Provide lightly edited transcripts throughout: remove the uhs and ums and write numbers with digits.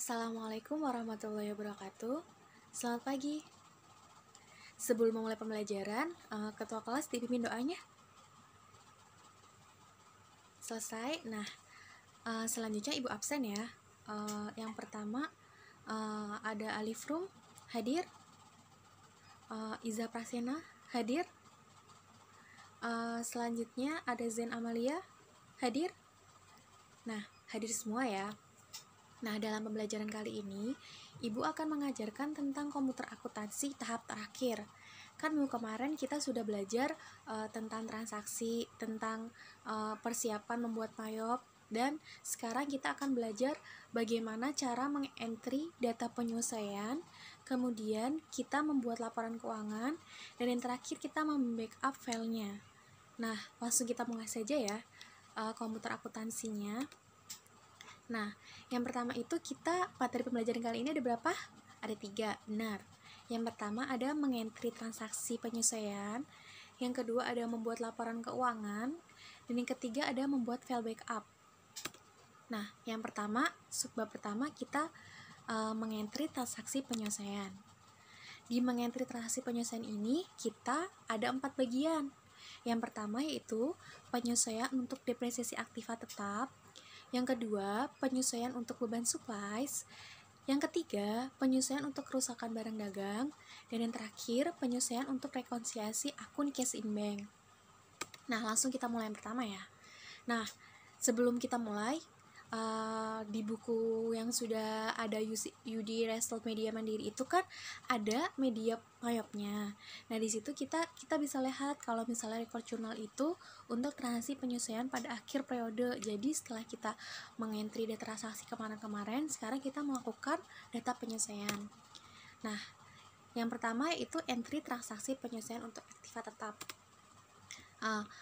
Assalamualaikum warahmatullahi wabarakatuh. Selamat pagi. Sebelum memulai pembelajaran, ketua kelas dipimpin doanya. Selesai. Nah, selanjutnya ibu absen ya. Yang pertama ada Alif Rum hadir, Iza Prasena hadir. Selanjutnya ada Zen Amalia hadir. Nah, hadir semua ya. Nah, dalam pembelajaran kali ini, Ibu akan mengajarkan tentang komputer akuntansi tahap terakhir. Kan minggu kemarin kita sudah belajar tentang transaksi, tentang persiapan membuat mayop, dan sekarang kita akan belajar bagaimana cara meng-entry data penyelesaian, kemudian kita membuat laporan keuangan, dan yang terakhir kita membackup filenya. Nah, langsung kita mulai saja ya komputer akuntansinya. Nah, yang pertama itu materi pembelajaran kali ini ada berapa? Ada 3, benar. Yang pertama ada mengentry transaksi penyesuaian, yang kedua ada membuat laporan keuangan, dan yang ketiga ada membuat file backup. Nah, yang pertama, subbab pertama kita mengentry transaksi penyesuaian. Di mengentry transaksi penyesuaian ini kita ada 4 bagian. Yang pertama yaitu penyesuaian untuk depresiasi aktiva tetap. Yang kedua, penyesuaian untuk beban supplies. Yang ketiga, penyesuaian untuk kerusakan barang dagang. Dan yang terakhir, penyesuaian untuk rekonsiliasi akun cash in bank. Nah, langsung kita mulai yang pertama ya. Nah, sebelum kita mulai, di buku yang sudah ada UD Result Media Mandiri itu kan ada media mayopnya. Nah, di situ kita bisa lihat kalau misalnya record jurnal itu untuk transaksi penyesuaian pada akhir periode. Jadi setelah kita mengentry data transaksi kemarin-kemarin, sekarang kita melakukan data penyesuaian. Nah, yang pertama yaitu entry transaksi penyesuaian untuk aktiva tetap.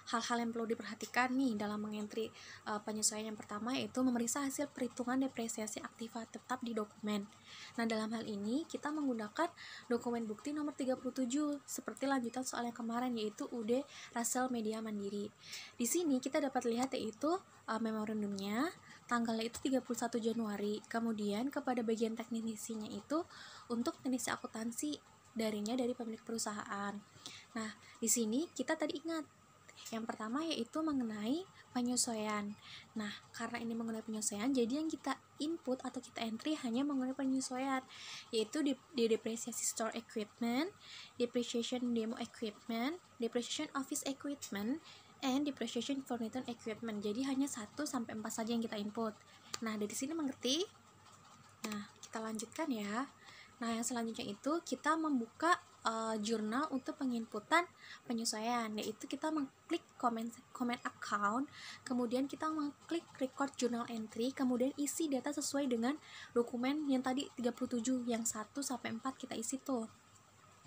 Hal-hal yang perlu diperhatikan nih dalam mengentry penyesuaian yang pertama yaitu memeriksa hasil perhitungan depresiasi aktiva tetap di dokumen. Nah, dalam hal ini kita menggunakan dokumen bukti nomor 37 seperti lanjutan soal yang kemarin yaitu UD Result Media Mandiri. Di sini kita dapat lihat yaitu memorandumnya, tanggalnya itu 31 Januari. Kemudian kepada bagian teknisinya itu untuk teknisi akuntansi dari pemilik perusahaan. Nah, di sini kita tadi ingat yang pertama yaitu mengenai penyesuaian. Nah, karena ini mengenai penyesuaian, jadi yang kita input atau kita entry hanya mengenai penyesuaian, yaitu di depresiasi store equipment, depreciation demo equipment, depreciation office equipment, and depreciation furniture equipment. Jadi hanya 1 sampai 4 saja yang kita input. Nah, dari sini mengerti? Nah, kita lanjutkan ya. Nah, yang selanjutnya itu kita membuka jurnal untuk penginputan penyesuaian, yaitu kita mengklik comment account, kemudian kita mengklik record journal entry, kemudian isi data sesuai dengan dokumen yang tadi 37, yang 1 sampai 4 kita isi tuh.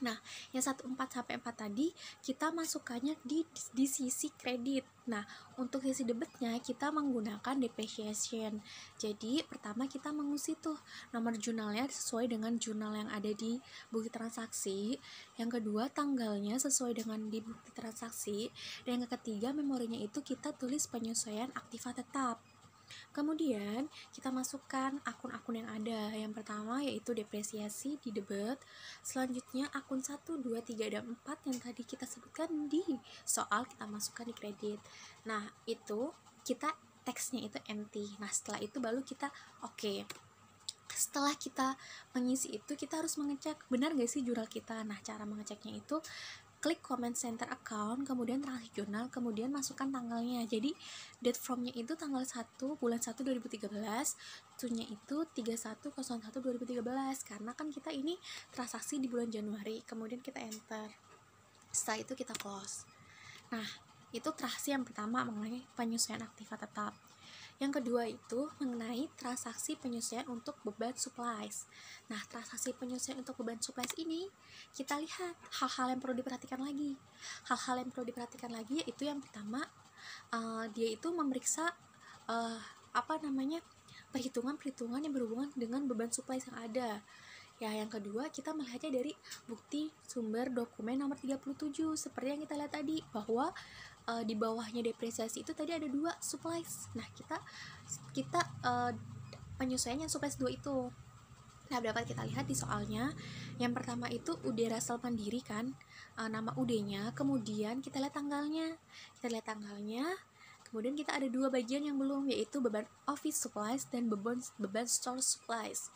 Nah, yang 1, 4 sampai 4 tadi kita masukkannya di sisi kredit. Nah, untuk sisi debitnya kita menggunakan depreciation. Jadi, pertama kita mengisi tuh nomor jurnalnya sesuai dengan jurnal yang ada di bukti transaksi. Yang kedua, tanggalnya sesuai dengan di bukti transaksi. Dan yang ketiga, memorinya itu kita tulis penyesuaian aktiva tetap. Kemudian kita masukkan akun-akun yang ada. Yang pertama yaitu depresiasi di debit. Selanjutnya akun 1, 2, 3, dan 4 yang tadi kita sebutkan di soal kita masukkan di kredit. Nah, itu kita teksnya itu empty. Nah, setelah itu baru kita oke. Setelah kita mengisi itu, kita harus mengecek benar gak sih jurnal kita. Nah, cara mengeceknya itu klik comment center account, kemudian transaksi jurnal, kemudian masukkan tanggalnya. Jadi date from-nya itu tanggal 1 bulan 1 2013, to-nya itu 31/01 2013 karena kan kita ini transaksi di bulan Januari. Kemudian kita enter. Setelah itu kita close. Nah, itu transaksi yang pertama mengenai penyesuaian aktiva tetap. Yang kedua itu mengenai transaksi penyesuaian untuk beban supplies. Nah, transaksi penyesuaian untuk beban supplies ini kita lihat hal-hal yang perlu diperhatikan lagi. Hal-hal yang perlu diperhatikan lagi yaitu yang pertama dia itu memeriksa perhitungan-perhitungan yang berhubungan dengan beban supplies yang ada. Ya, yang kedua kita melihatnya dari bukti sumber dokumen nomor 37 seperti yang kita lihat tadi bahwa di bawahnya depresiasi itu tadi ada 2 supplies. Nah, kita penyesuaian yang supplies 2 itu. Nah, dapat kita lihat di soalnya. Yang pertama itu UD Rasel Mandiri kan, nama UD-nya, kemudian kita lihat tanggalnya. Kemudian kita ada 2 bagian yang belum, yaitu beban office supplies dan beban store supplies.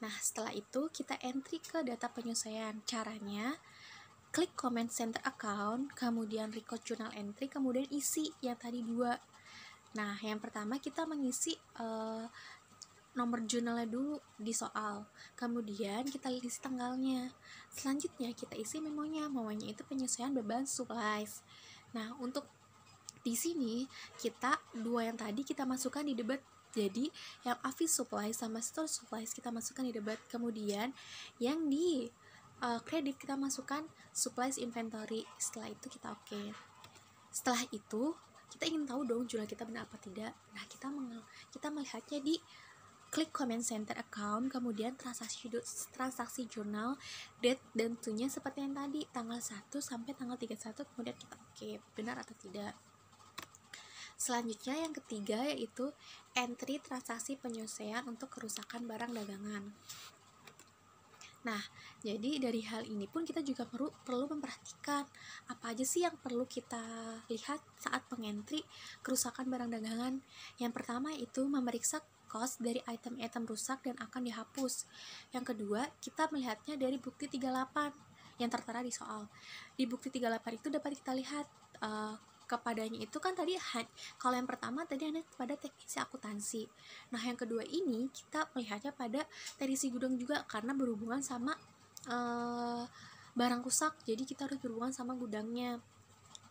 Nah, setelah itu kita entry ke data penyesuaian. Caranya, klik comment center account, kemudian record journal entry, kemudian isi yang tadi 2. Nah, yang pertama kita mengisi nomor jurnalnya dulu di soal, kemudian kita isi tanggalnya. Selanjutnya kita isi memonya itu penyesuaian beban supplies. Nah, untuk di sini kita 2 yang tadi kita masukkan di debat, jadi yang office supplies sama store supplies kita masukkan di debat, kemudian yang di kredit kita masukkan supplies inventory. Setelah itu kita oke. Setelah itu kita ingin tahu dong jurnal kita benar apa tidak. Nah, kita melihatnya di klik comment center account, kemudian transaksi jurnal, date dan to-nya seperti yang tadi, tanggal 1 sampai tanggal 31, kemudian kita oke, benar atau tidak. Selanjutnya yang ketiga yaitu entry transaksi penyelesaian untuk kerusakan barang dagangan. Nah, jadi dari hal ini pun kita juga perlu memperhatikan apa aja sih yang perlu kita lihat saat mengentry kerusakan barang dagangan. Yang pertama itu memeriksa cost dari item-item rusak dan akan dihapus. Yang kedua, kita melihatnya dari bukti 38 yang tertera di soal. Di bukti 38 itu dapat kita lihat kepadanya itu kan tadi, kalau yang pertama tadi hanya pada teknisi akuntansi. Nah, yang kedua ini kita melihatnya pada teknisi gudang juga karena berhubungan sama barang rusak, jadi kita harus berhubungan sama gudangnya.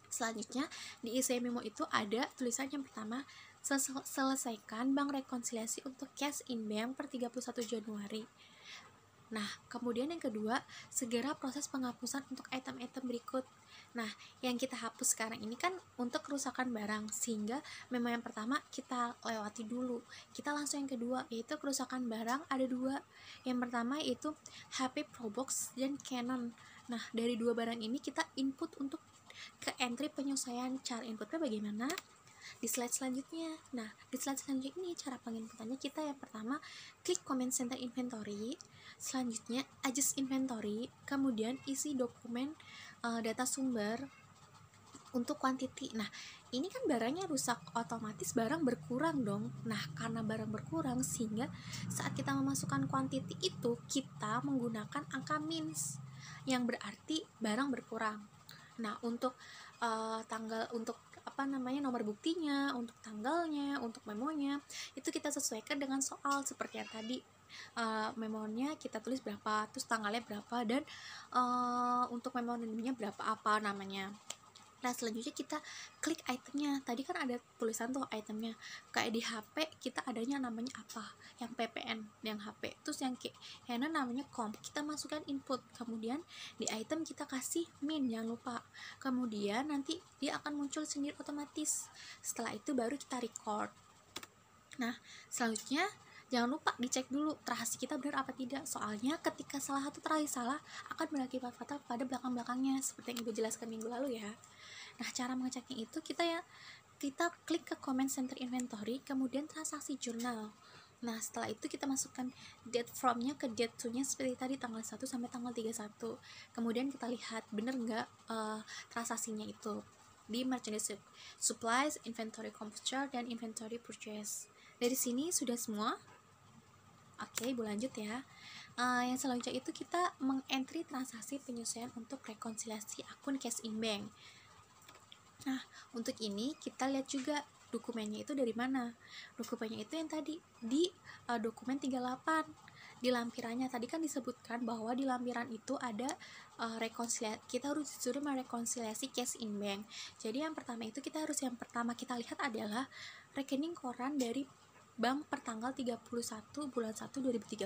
Selanjutnya di isi memo itu ada tulisan yang pertama, selesaikan bank rekonsiliasi untuk cash in bank per 31 Januari. Nah, kemudian yang kedua, segera proses penghapusan untuk item-item berikut. Nah, yang kita hapus sekarang ini kan untuk kerusakan barang, sehingga memo yang pertama kita lewati dulu. Kita langsung yang kedua, yaitu kerusakan barang ada 2. Yang pertama yaitu HP Probox dan Canon. Nah, dari 2 barang ini kita input untuk ke entry penyesuaian. Cara inputnya bagaimana? Di slide selanjutnya. Nah, di slide selanjutnya ini cara penginputannya kita yang pertama klik comment center inventory, selanjutnya adjust inventory, kemudian isi dokumen data sumber untuk quantity. Nah, ini kan barangnya rusak, otomatis barang berkurang dong. Nah, karena barang berkurang sehingga saat kita memasukkan quantity itu kita menggunakan angka mins yang berarti barang berkurang. Nah, untuk nomor buktinya, untuk tanggalnya, untuk memonya itu kita sesuaikan dengan soal seperti yang tadi. Memonya kita tulis berapa, terus tanggalnya berapa, dan untuk memorinya berapa apa namanya. Nah, selanjutnya kita klik itemnya. Tadi kan ada tulisan tuh itemnya. Kayak di HP kita adanya namanya apa? Yang PPN, yang HP. Terus yang namanya comp. Kita masukkan input. Kemudian di item kita kasih min, jangan lupa. Kemudian nanti dia akan muncul sendiri otomatis. Setelah itu baru kita record. Nah, selanjutnya jangan lupa dicek dulu transaksi kita benar apa tidak. Soalnya ketika salah satu transaksi salah akan berakibat fatal pada belakang-belakangnya seperti yang Ibu jelaskan minggu lalu ya. Nah, cara mengeceknya itu kita klik ke comment center inventory, kemudian transaksi jurnal. Nah, setelah itu kita masukkan date from-nya ke date to-nya seperti tadi, tanggal 1 sampai tanggal 31. Kemudian kita lihat benar nggak transaksinya itu di merchandise supplies, inventory composture, dan inventory purchase. Dari sini sudah semua. Oke, Ibu lanjut ya. Yang selanjutnya itu kita mengentry transaksi penyesuaian untuk rekonsiliasi akun cash in bank. Nah, untuk ini kita lihat juga dokumennya itu dari mana. Dokumennya itu yang tadi di dokumen 38. Di lampirannya tadi kan disebutkan bahwa di lampiran itu ada rekonsiliasi, kita harus disuruh merekonsiliasi cash in bank. Jadi yang pertama kita lihat adalah rekening koran dari bank per tanggal 31 bulan 1 2013.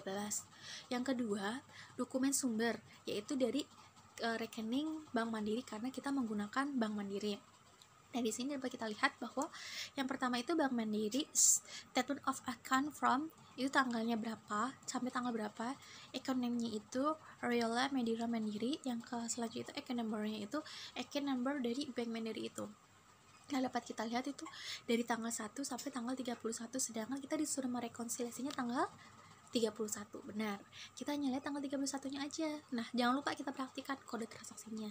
Yang kedua, dokumen sumber, yaitu dari rekening Bank Mandiri karena kita menggunakan Bank Mandiri. Nah, di sini dapat kita lihat bahwa yang pertama itu Bank Mandiri, statement of account from itu tanggalnya berapa sampai tanggal berapa, account name-nya itu Royala Medira Mandiri, yang ke selanjutnya itu account number-nya itu account number dari Bank Mandiri itu. Nah, dapat kita lihat itu dari tanggal 1 sampai tanggal 31, sedangkan kita disuruh merekonsiliasinya tanggal 31. Benar, kita hanya lihat tanggal 31-nya aja. Nah, jangan lupa kita praktikkan kode transaksinya.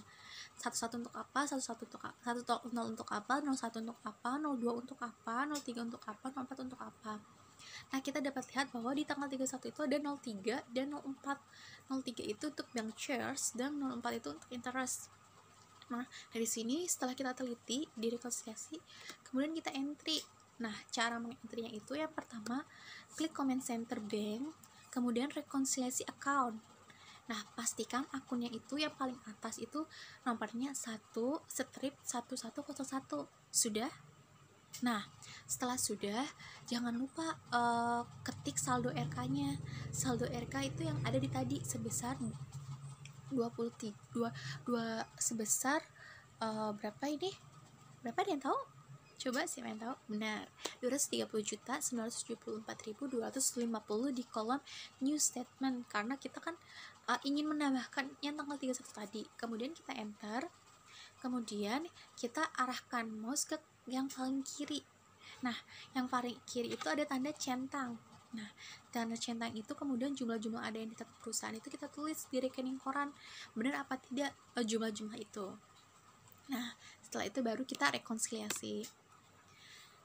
11 untuk apa, 11 untuk apa, 10 untuk apa, 01 untuk apa, 02 untuk apa, 03 untuk apa, 04 untuk apa. Nah, kita dapat lihat bahwa di tanggal 31 itu ada 03 dan 04. 03 itu untuk bank charge dan 04 itu untuk interest. Nah, dari sini setelah kita teliti di rekonsiliasi, kemudian kita entry. Nah, cara mengentrinya itu yang pertama, klik command center bank, kemudian rekonsiliasi account. Nah, pastikan akunnya itu yang paling atas itu nomornya 1/1101. Sudah? Nah, setelah sudah, jangan lupa ketik saldo RK-nya. Saldo RK itu yang ada di tadi sebesar 23 sebesar berapa ini? Berapa ada yang tahu? Coba siapa yang tahu? Benar, 230.974.250 di kolom new statement, karena kita kan ingin menambahkan yang tanggal 31 tadi. Kemudian kita enter, kemudian kita arahkan mouse ke yang paling kiri. Nah, yang paling kiri itu ada tanda centang. Nah, tanda centang itu kemudian jumlah-jumlah ada yang di tetap perusahaan itu kita tulis di rekening koran, benar apa tidak jumlah-jumlah itu. Nah, setelah itu baru kita rekonsiliasi.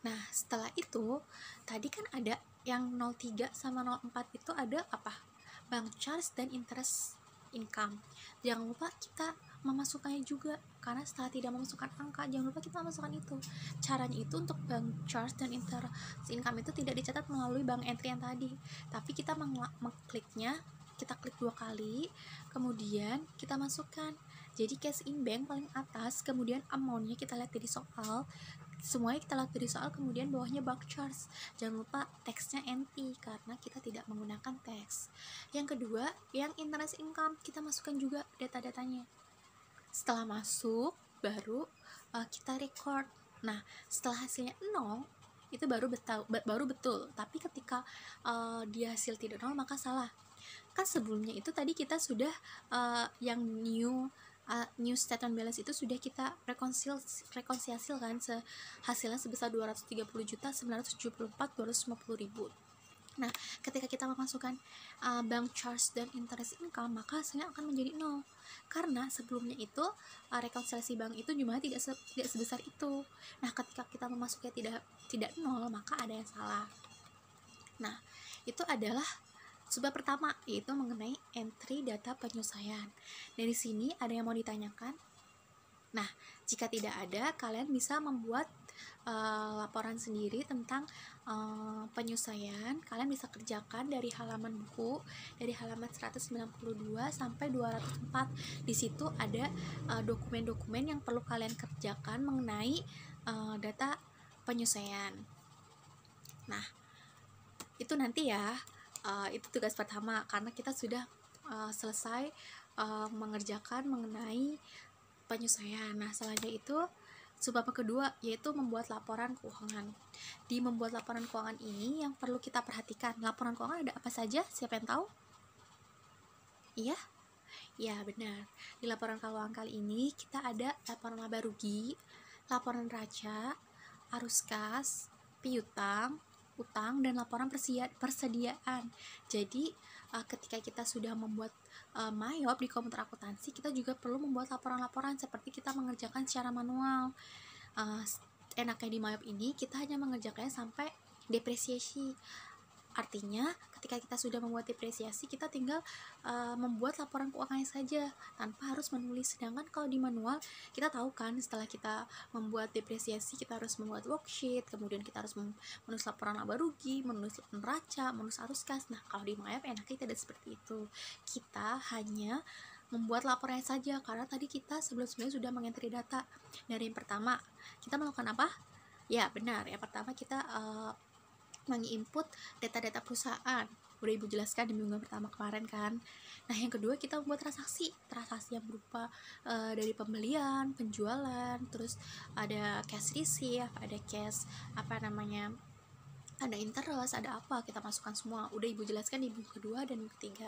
Nah, setelah itu tadi kan ada yang 03 sama 04 itu ada apa? Bank charge dan interest income. Jangan lupa kita memasukkannya juga, karena setelah tidak memasukkan angka, jangan lupa kita masukkan itu. Caranya itu untuk bank charge dan interest income itu tidak dicatat melalui bank entry yang tadi, tapi kita mengkliknya, kita klik 2 kali, kemudian kita masukkan. Jadi cash in bank paling atas, kemudian amount-nya kita lihat dari soal, semuanya kita lihat dari soal, kemudian bawahnya bank charge. Jangan lupa teksnya NT karena kita tidak menggunakan teks. Yang kedua, yang interest income kita masukkan juga data-datanya. Setelah masuk, baru kita record. Nah, setelah hasilnya 0 itu baru betul. Tapi ketika dia hasil tidak 0 maka salah. Kan sebelumnya itu tadi kita sudah yang new statement balance itu sudah kita rekonsiliasi kan, hasilnya sebesar 230.974.250.000. Nah, ketika kita memasukkan bank charge dan interest income, maka hasilnya akan menjadi 0. Karena sebelumnya itu rekonsiliasi bank itu jumlahnya tidak sebesar itu. Nah, ketika kita memasuknya tidak 0, maka ada yang salah. Nah, itu adalah subbab pertama, yaitu mengenai entry data penyesuaian. Dari sini ada yang mau ditanyakan? Nah, jika tidak ada, kalian bisa membuat laporan sendiri tentang penyesuaian. Kalian bisa kerjakan dari halaman buku, dari halaman 192 sampai 204. Di situ ada dokumen-dokumen yang perlu kalian kerjakan mengenai data penyesuaian. Nah, itu nanti ya, itu tugas pertama, karena kita sudah selesai mengerjakan mengenai penyesuaian. Nah, selanjutnya itu subbab kedua, yaitu membuat laporan keuangan. Di membuat laporan keuangan ini yang perlu kita perhatikan, laporan keuangan ada apa saja? Siapa yang tahu? Iya? Ya, benar. Di laporan keuangan kali ini kita ada laporan laba rugi, laporan neraca, arus kas, piutang, utang, dan laporan persediaan. Jadi ketika kita sudah membuat MYOB di komputer akuntansi, kita juga perlu membuat laporan-laporan seperti kita mengerjakan secara manual. Enaknya di MYOB ini kita hanya mengerjakannya sampai depresiasi. Artinya ketika kita sudah membuat depresiasi, kita tinggal membuat laporan keuangannya saja tanpa harus menulis. Sedangkan kalau di manual, kita tahu kan, setelah kita membuat depresiasi kita harus membuat worksheet, kemudian kita harus menulis laporan laba rugi, menulis neraca, menulis arus kas. Nah, kalau di MYOB enaknya tidak seperti itu. Kita hanya membuat laporannya saja, karena tadi kita sebelum-sebelumnya sudah mengentri data. Dari yang pertama, kita melakukan apa? Ya, benar. Yang pertama kita menginput data-data perusahaan. Udah Ibu jelaskan di minggu pertama kemarin kan. Nah, yang kedua kita membuat transaksi yang berupa dari pembelian, penjualan, terus ada cash receipt, ada cash ada interest, ada apa, kita masukkan semua. Udah ibu jelaskan di minggu kedua dan minggu ketiga.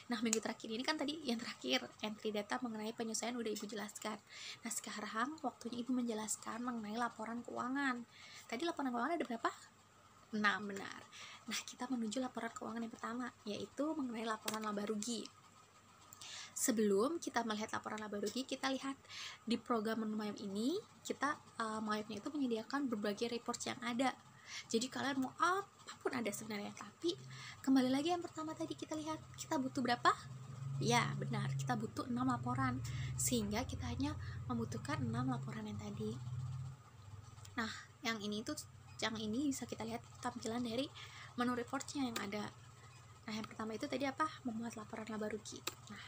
Nah, minggu terakhir ini kan tadi yang terakhir entry data mengenai penyesuaian udah ibu jelaskan. Nah, sekarang waktunya ibu menjelaskan mengenai laporan keuangan. Tadi laporan keuangan ada berapa? 6, benar. Nah, kita menuju laporan keuangan yang pertama, yaitu mengenai laporan laba rugi. Sebelum kita melihat laporan laba rugi, kita lihat di program menu Mayap ini, kita Mayapnya itu menyediakan berbagai report yang ada. Jadi kalian mau apapun ada sebenarnya, tapi kembali lagi yang pertama tadi kita lihat, kita butuh berapa? Ya, benar, kita butuh 6 laporan, sehingga kita hanya membutuhkan 6 laporan yang tadi. Nah, yang ini bisa kita lihat tampilan dari menu reportnya yang ada. Nah, yang pertama itu tadi apa? Membuat laporan laba rugi. Nah,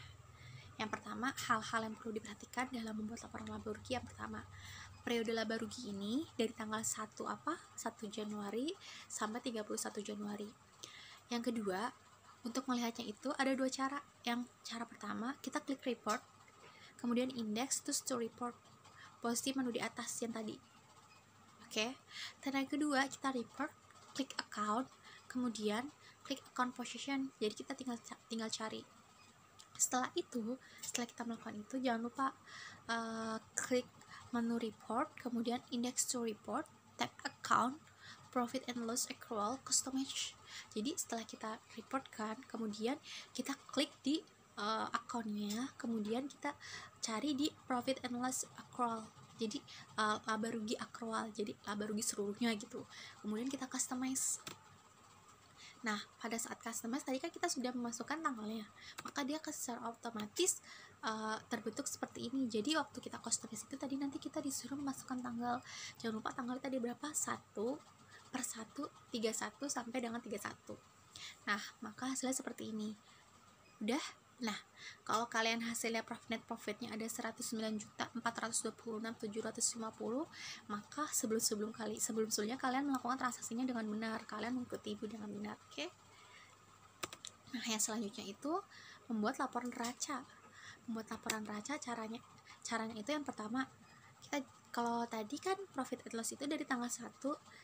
yang pertama, hal-hal yang perlu diperhatikan dalam membuat laporan laba rugi. Yang pertama, periode laba rugi ini dari tanggal 1 Januari sampai 31 Januari. Yang kedua, untuk melihatnya itu ada 2 cara. Yang cara pertama, kita klik report, kemudian index to report, posisi menu di atas yang tadi. Oke. Dan yang kedua, kita report, klik account, kemudian klik account position. Jadi kita tinggal cari. Setelah kita melakukan itu, jangan lupa klik menu report, kemudian index to report, tab account, profit and loss accrual, customize. Jadi setelah kita report kan, kemudian kita klik di accountnya, kemudian kita cari di profit and loss accrual. Jadi laba rugi accrual, jadi laba rugi seluruhnya gitu. Kemudian kita customize. Nah, pada saat customize tadi kan kita sudah memasukkan tanggalnya, maka dia akan secara otomatis terbentuk seperti ini. Jadi waktu kita customize itu tadi nanti kita disuruh memasukkan tanggal. Jangan lupa tanggal tadi berapa? 1/1, 31 sampai dengan 31. Nah, maka hasilnya seperti ini. Udah? Nah, kalau kalian hasilnya net profitnya ada 109.426.750, maka sebelumnya kalian melakukan transaksinya dengan benar, kalian mengikuti ibu dengan benar. Oke? Nah, yang selanjutnya itu membuat laporan neraca. Caranya itu yang pertama, kita kalau tadi kan profit and loss itu dari tanggal 1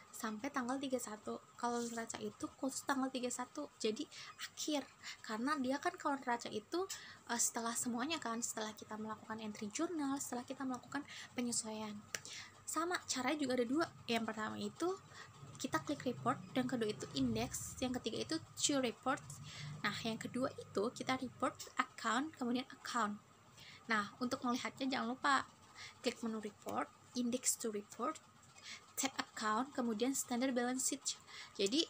sampai tanggal 31. Kalau neraca itu khusus tanggal 31. Jadi akhir. Karena dia kan kalau neraca itu setelah semuanya kan, setelah kita melakukan entry jurnal, setelah kita melakukan penyesuaian. Sama, caranya juga ada 2. Yang pertama itu kita klik report, yang kedua itu index, yang ketiga itu show report. Nah, yang kedua itu kita report account, kemudian account. Nah, untuk melihatnya jangan lupa klik menu report, index to report, tab account, kemudian standard balance sheet. Jadi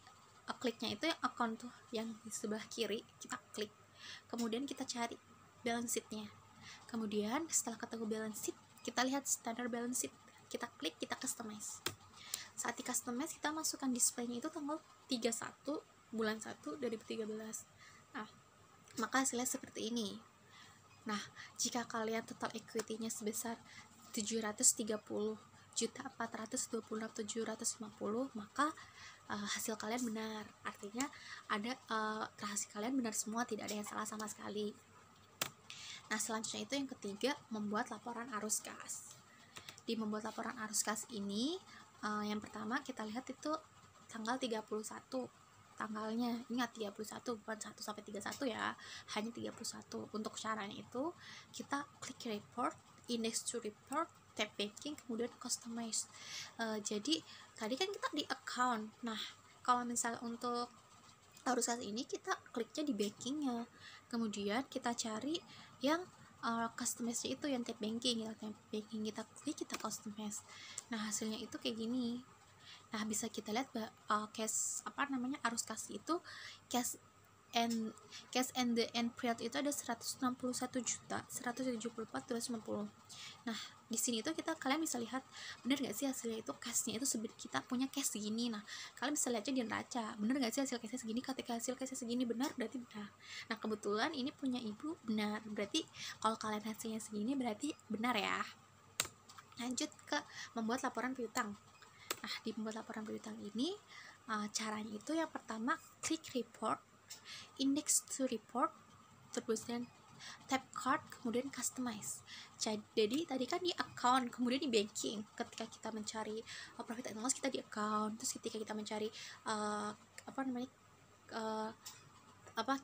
kliknya itu yang account tuh yang di sebelah kiri, kita klik, kemudian kita cari balance sheetnya. Kemudian setelah ketemu balance sheet, kita lihat standard balance sheet, kita klik, kita customize. Saat di customize, kita masukkan displaynya itu tanggal 31 bulan 1 2013. Nah, maka hasilnya seperti ini. Nah, jika kalian total equity-nya sebesar 730.426.750, maka hasil kalian benar. Artinya ada transaksi kalian benar semua, tidak ada yang salah sama sekali. Nah, selanjutnya itu yang ketiga, membuat laporan arus kas. Di membuat laporan arus kas ini, yang pertama kita lihat itu tanggal 31 tanggalnya. Ingat 31, bukan 1 sampai 31 ya, hanya 31. Untuk caranya itu kita klik report, index to report, tab banking, kemudian customize. Jadi tadi kan kita di account. Nah, kalau misal untuk arus kas ini kita kliknya di bankingnya, kemudian kita cari yang customize itu yang tab banking ya, tab banking kita klik, kita customize. Nah, hasilnya itu kayak gini. Nah, bisa kita lihat arus kas itu cash and the end period itu ada 161.174.250. Nah, di sini tuh kalian bisa lihat bener gak sih hasilnya itu cashnya itu kita punya cash segini. Nah, kalian bisa lihatnya di neraca, bener gak sih hasil cashnya segini. Ketika hasil cashnya segini benar, berarti benar. Nah, kebetulan ini punya ibu benar, berarti kalau kalian hasilnya segini berarti benar ya. Lanjut ke membuat laporan piutang. Nah, di membuat laporan piutang ini caranya itu yang pertama klik report, index to report, kemudian tap card, kemudian customize. Jadi tadi kan di account, kemudian di banking. Ketika kita mencari profit and loss, kita di account. Terus ketika kita mencari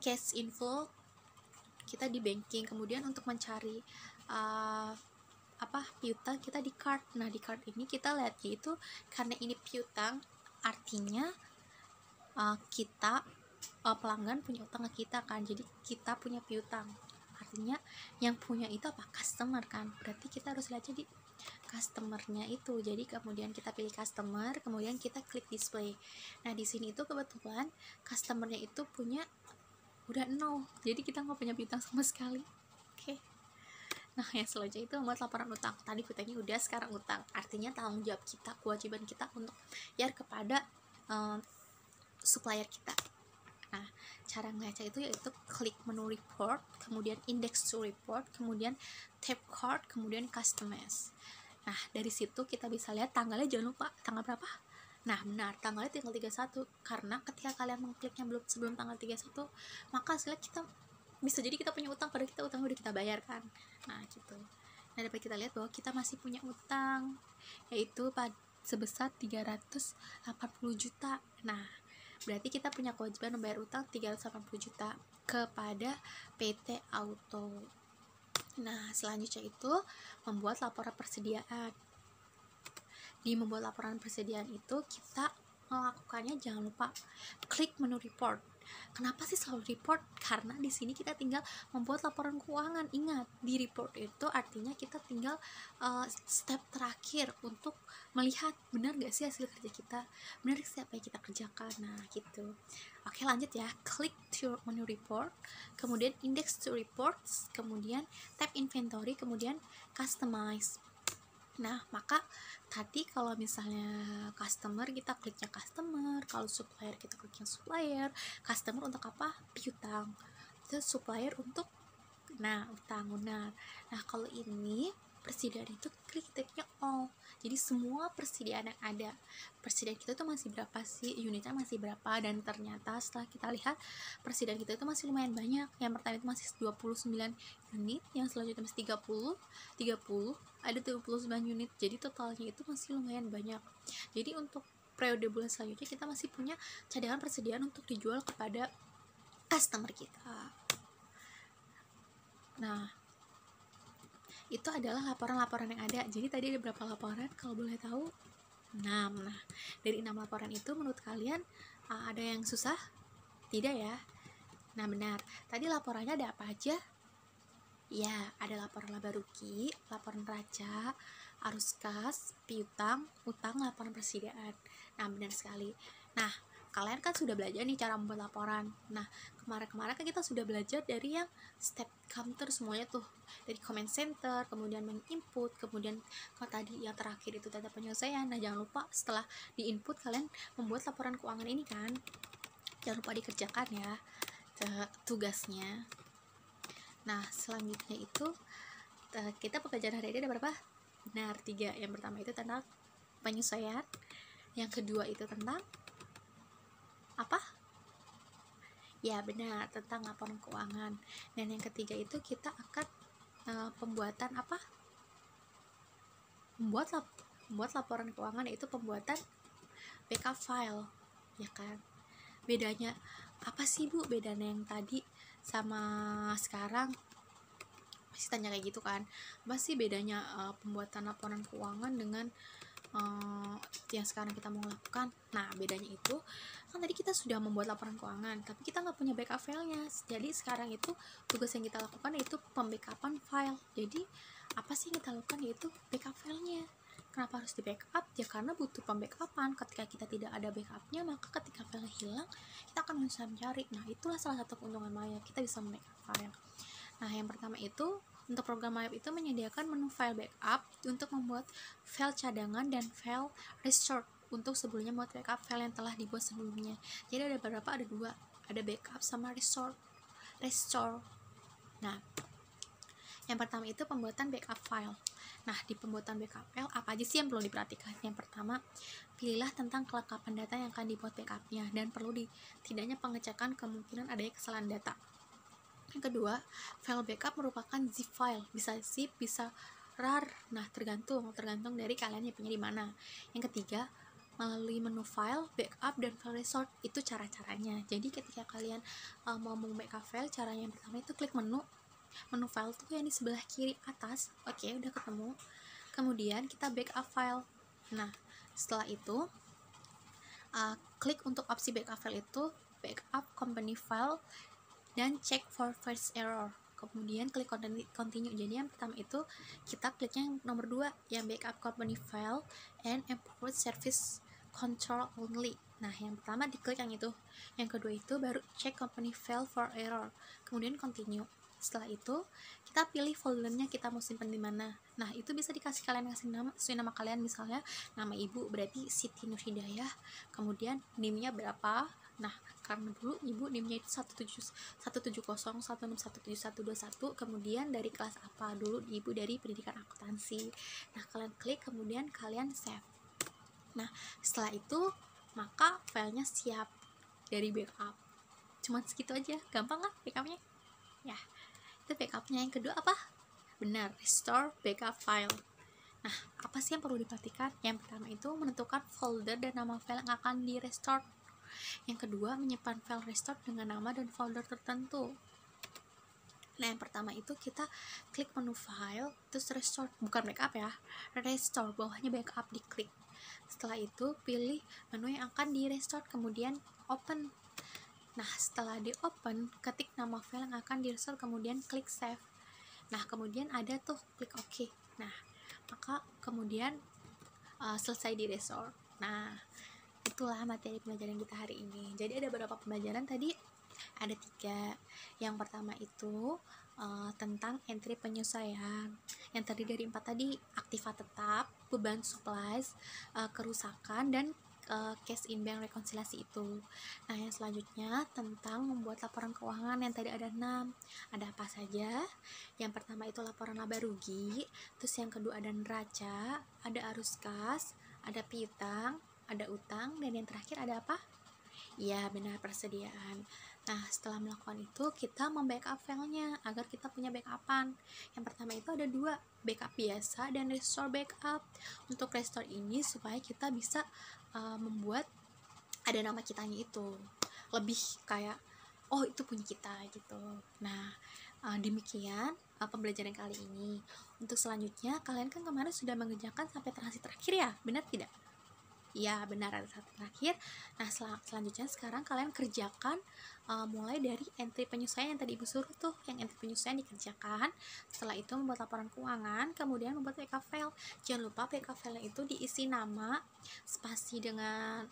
cash inflow, kita di banking. Kemudian untuk mencari piutang, kita di card. Nah, di card ini kita lihat yaitu karena ini piutang, artinya kita pelanggan punya utang ke kita kan, jadi kita punya piutang, artinya yang punya itu apa? Customer kan, berarti kita harus lihat jadi customernya itu. Jadi kemudian kita pilih customer, kemudian kita klik display. Nah, di sini itu kebetulan customernya itu punya udah 0, jadi kita nggak punya piutang sama sekali. Oke. Nah, yang selanjutnya itu membuat laporan utang. Tadi piutangnya udah, sekarang utang, artinya tanggung jawab kita, kewajiban kita untuk bayar kepada supplier kita. Nah, cara ngaca itu yaitu klik menu report, kemudian index to report, kemudian tab card, kemudian customize. Nah, dari situ kita bisa lihat tanggalnya, jangan lupa tanggal berapa. Nah, benar, tanggalnya tanggal 31, karena ketika kalian mengkliknya sebelum tanggal 31, maka hasilnya kita bisa jadi kita punya utang, padahal kita utangnya udah kita bayar kan. Nah, gitu. Nah, dapat kita lihat bahwa kita masih punya utang, yaitu sebesar 380 juta. Nah, berarti kita punya kewajiban membayar utang 380 juta kepada PT Auto. Nah, selanjutnya itu membuat laporan persediaan. Di membuat laporan persediaan itu kita melakukannya, jangan lupa klik menu report. Kenapa sih selalu report? Karena di sini kita tinggal membuat laporan keuangan. Ingat, di report itu artinya kita tinggal step terakhir untuk melihat benar gak sih hasil kerja kita, benar gak sih apa yang kita kerjakan. Nah, gitu. Oke, lanjut ya. Klik to menu report, kemudian index to reports, kemudian tab inventory, kemudian customize. Nah, maka tadi kalau misalnya customer, kita kliknya customer, kalau supplier kita kliknya supplier. Customer untuk apa? Piutang. Terus supplier untuk utang, benar. Nah, kalau ini persediaan itu kliknya all. Jadi semua persediaan yang ada, persediaan kita itu masih berapa sih, unitnya masih berapa, dan ternyata setelah kita lihat persediaan kita itu masih lumayan banyak. Yang pertama itu masih 29 unit, yang selanjutnya masih 30, ada 29 unit, jadi totalnya itu masih lumayan banyak. Jadi untuk periode bulan selanjutnya kita masih punya cadangan persediaan untuk dijual kepada customer kita. Nah, itu adalah laporan-laporan yang ada. Jadi tadi ada berapa laporan kalau boleh tahu? 6. Nah, dari 6 laporan itu menurut kalian ada yang susah? Tidak ya? Nah, benar. Tadi laporannya ada apa aja? Ya, ada laporan laba rugi, laporan neraca, arus kas, piutang, utang, laporan persediaan. Nah, benar sekali. Nah, kalian kan sudah belajar nih cara membuat laporan. Nah, kemarin kan kita sudah belajar dari yang step counter semuanya tuh, dari comment center, kemudian menginput, kemudian kalau tadi yang terakhir itu data penyelesaian. Nah, jangan lupa setelah di input kalian membuat laporan keuangan ini kan, jangan lupa dikerjakan ya tugasnya. Nah, selanjutnya itu kita pembelajaran hari ini ada berapa? Benar, 3. Yang pertama itu tentang penyesuaian, yang kedua itu tentang apa? Ya, benar, tentang laporan keuangan. Dan yang ketiga itu kita akan pembuatan apa? Membuat laporan keuangan, yaitu pembuatan backup file, ya kan? Bedanya apa sih, Bu? Bedanya yang tadi sama sekarang? Masih tanya kayak gitu kan? Apa sih bedanya pembuatan laporan keuangan dengan yang sekarang kita mau lakukan? Nah, bedanya itu kan tadi kita sudah membuat laporan keuangan, tapi kita nggak punya backup filenya. Jadi sekarang itu tugas yang kita lakukan yaitu pembackupan file. Jadi apa sih yang kita lakukan, yaitu backup filenya. Kenapa harus di backup? Ya karena butuh pembackupan. Ketika kita tidak ada backupnya, maka ketika file hilang, kita akan bisa mencari. Nah, itulah salah satu keuntungan Maya, kita bisa membackup file. Nah, yang pertama itu untuk program Maya itu menyediakan menu file backup untuk membuat file cadangan dan file restore untuk sebelumnya membuat backup file yang telah dibuat sebelumnya. Jadi ada beberapa, ada 2, ada backup sama restore. Nah, yang pertama itu pembuatan backup file. Nah, di pembuatan backup file apa aja sih yang perlu diperhatikan? Yang pertama, pilihlah tentang kelengkapan data yang akan dibuat backupnya, dan perlu tidaknya pengecekan kemungkinan adanya kesalahan data. Yang kedua, file backup merupakan zip file, bisa zip, bisa rar. Nah, tergantung dari kalian nyimpennya di mana. Yang ketiga, melalui menu file, backup, dan file restore. Itu cara-caranya. Jadi ketika kalian mau backup file, caranya yang pertama itu klik menu file tuh yang di sebelah kiri atas. Oke, udah ketemu. Kemudian kita backup file. Nah, setelah itu klik untuk opsi backup file itu backup company file dan check for first error. Kemudian klik continue. Jadi yang pertama itu kita kliknya yang nomor 2, yang backup company file and import service control only. Nah, yang pertama diklik yang itu. Yang kedua itu baru check company file for error. Kemudian continue. Setelah itu kita pilih foldernya kita mau simpan di mana. Nah, itu bisa dikasih kalian kasih nama, sesuai nama kalian. Misalnya nama ibu berarti Siti Nur Hidayah, kemudian NIM-nya berapa. Nah, karena dulu ibu NIM-nya itu 17016717121, kemudian dari kelas apa dulu, ibu dari pendidikan akuntansi. Nah, kalian klik, kemudian kalian save. Nah, setelah itu maka filenya siap dari backup. Cuman segitu aja, gampang kan backupnya? Ya, itu backupnya. Yang kedua apa? Benar, restore backup file. Nah, apa sih yang perlu diperhatikan? Yang pertama itu menentukan folder dan nama file yang akan di restore. Yang kedua, menyimpan file restore dengan nama dan folder tertentu. Nah, yang pertama itu kita klik menu file, terus restore, bukan backup ya, restore, bawahnya backup diklik. Setelah itu pilih menu yang akan di restore, kemudian open. Nah, setelah di open, ketik nama file yang akan di restore, kemudian klik save. Nah, kemudian ada tuh klik OK. Nah, maka kemudian selesai di restore. Nah, itulah materi pembelajaran kita hari ini. Jadi ada beberapa pembelajaran tadi, ada 3. Yang pertama itu tentang entry penyesuaian. Yang tadi dari 4 tadi, aktiva tetap, beban supplies, kerusakan, dan cash in bank rekonsiliasi itu. Nah, yang selanjutnya tentang membuat laporan keuangan. Yang tadi ada 6. Ada apa saja? Yang pertama itu laporan laba rugi, terus yang kedua ada neraca, ada arus kas, ada piutang, ada utang, dan yang terakhir ada apa? Ya, benar, persediaan. Nah, setelah melakukan itu, kita membackup filenya agar kita punya backupan. Yang pertama itu ada 2, backup biasa dan restore backup. Untuk restore ini supaya kita bisa membuat ada nama kitanya itu, lebih kayak oh itu punya kita gitu. Nah, demikian pembelajaran kali ini. Untuk selanjutnya, kalian kan kemarin sudah mengerjakan sampai transaksi terakhir ya, benar tidak? Ya, benar, ada satu terakhir. Nah, selanjutnya sekarang kalian kerjakan mulai dari entry penyesuaian yang tadi ibu suruh tuh. Yang entry penyesuaian dikerjakan. Setelah itu membuat laporan keuangan, kemudian membuat backup file. Jangan lupa backup file itu diisi nama, spasi dengan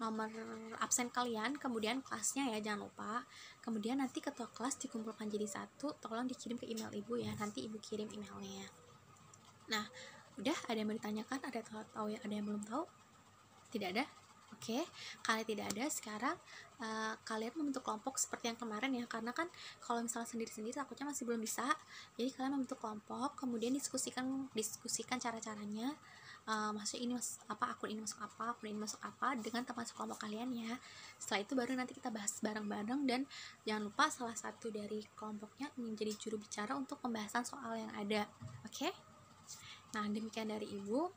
nomor absen kalian, kemudian kelasnya ya, jangan lupa. Kemudian nanti ketua kelas dikumpulkan jadi satu, tolong dikirim ke email ibu ya, nanti ibu kirim emailnya. Nah, udah, ada yang mau ditanyakan? Ada yang belum tahu? Tidak ada? Oke, kalau tidak ada, sekarang kalian membentuk kelompok seperti yang kemarin ya, karena kan kalau misalnya sendiri-sendiri takutnya masih belum bisa. Jadi kalian membentuk kelompok, kemudian diskusikan cara-caranya, maksudnya ini akun ini masuk apa, akun ini masuk apa, dengan teman sekelompok kalian ya. Setelah itu baru nanti kita bahas bareng-bareng, dan jangan lupa salah satu dari kelompoknya menjadi juru bicara untuk pembahasan soal yang ada. Oke? Nah, demikian dari ibu.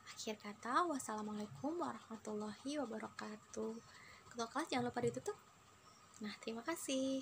Akhir kata, wassalamualaikum warahmatullahi wabarakatuh. Ketua kelas jangan lupa ditutup. Nah, terima kasih.